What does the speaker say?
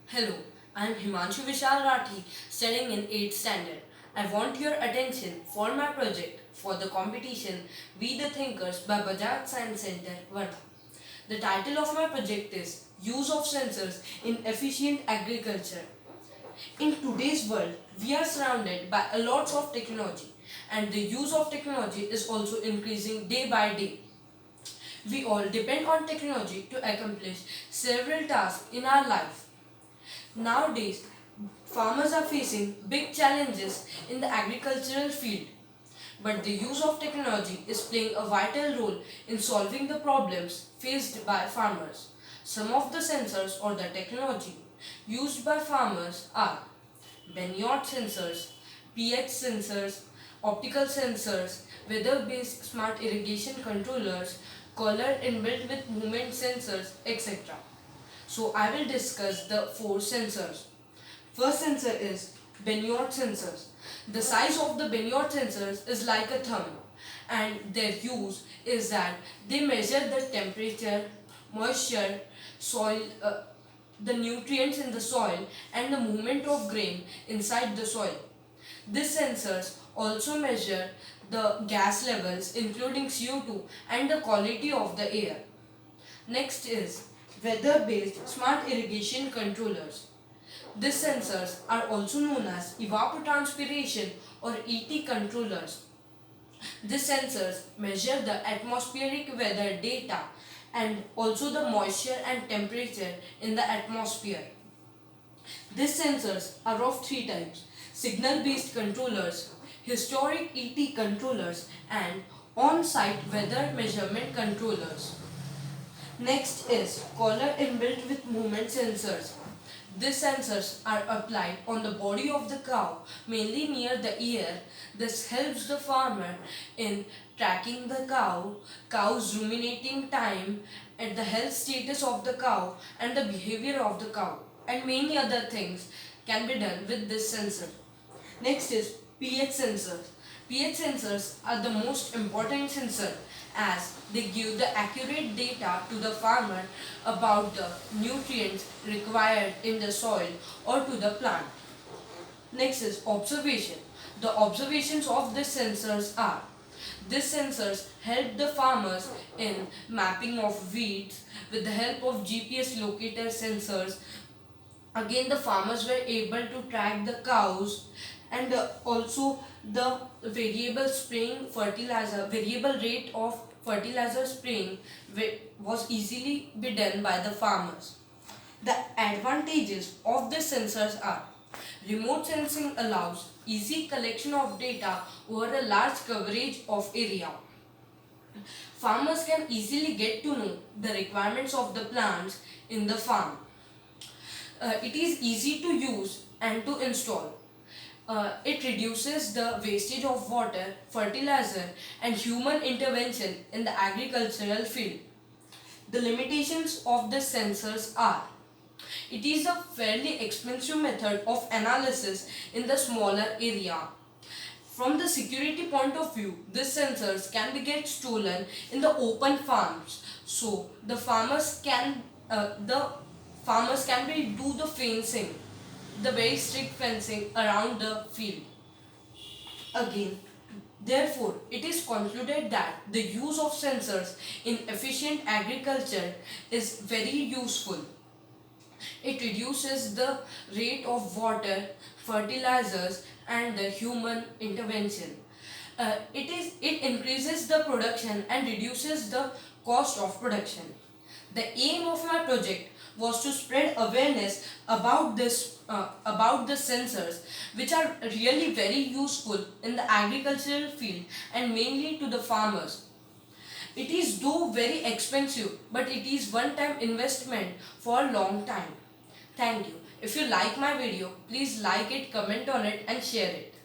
Hello, I am Himanshu Vishal Rathi, studying in 8th standard. I want your attention for my project for the competition We the Thinkers by Bajaj Science Center, Varna. The title of my project is Use of Sensors in Efficient Agriculture. In today's world, we are surrounded by a lot of technology, and the use of technology is also increasing day by day. We all depend on technology to accomplish several tasks in our life. Nowadays, farmers are facing big challenges in the agricultural field, but the use of technology is playing a vital role in solving the problems faced by farmers. Some of the sensors or the technology used by farmers are Benioff sensors, pH sensors, optical sensors, weather-based smart irrigation controllers, color inbuilt with movement sensors, etc. So I will discuss the four sensors. First sensor is Benioff sensors. The size of the Benioff sensors is like a thumb, and their use is that they measure the temperature, moisture, soil, the nutrients in the soil and the movement of grain inside the soil. These sensors also measure the gas levels including CO2 and the quality of the air. Next is weather-based smart irrigation controllers. These sensors are also known as evapotranspiration or ET controllers. These sensors measure the atmospheric weather data and also the moisture and temperature in the atmosphere. These sensors are of three types: signal-based controllers, historic ET controllers, and on-site weather measurement controllers. Next is collar inbuilt with movement sensors. These sensors are applied on the body of the cow, mainly near the ear. This helps the farmer in tracking the cow's ruminating time, and the health status of the cow and the behavior of the cow, and many other things can be done with this sensor. Next is pH sensors. pH sensors are the most important sensor as they give the accurate data to the farmer about the nutrients required in the soil or to the plant. Next is observation. The observations of these sensors are: these sensors help the farmers in mapping of weeds with the help of GPS locator sensors. Again, the farmers were able to track the cows, and also the variable rate of fertilizer spraying was easily be done by the farmers. The advantages of the sensors are: remote sensing allows easy collection of data over a large coverage of area. Farmers can easily get to know the requirements of the plants in the farm. It is easy to use and to install. It reduces the wastage of water, fertilizer, and human intervention in the agricultural field. The limitations of the sensors are: it is a fairly expensive method of analysis in the smaller area. From the security point of view, these sensors can be get stolen in the open farms. So the farmers can be do the fencing, the very strict fencing around the field. Again, therefore, it is concluded that the use of sensors in efficient agriculture is very useful. It reduces the rate of water, fertilizers, and the human intervention. It increases the production and reduces the cost of production. The aim of my project was to spread awareness about the sensors, which are really very useful in the agricultural field and mainly to the farmers. It is though very expensive, but it is one-time investment for a long time. Thank you. If you like my video, please like it, comment on it and share it.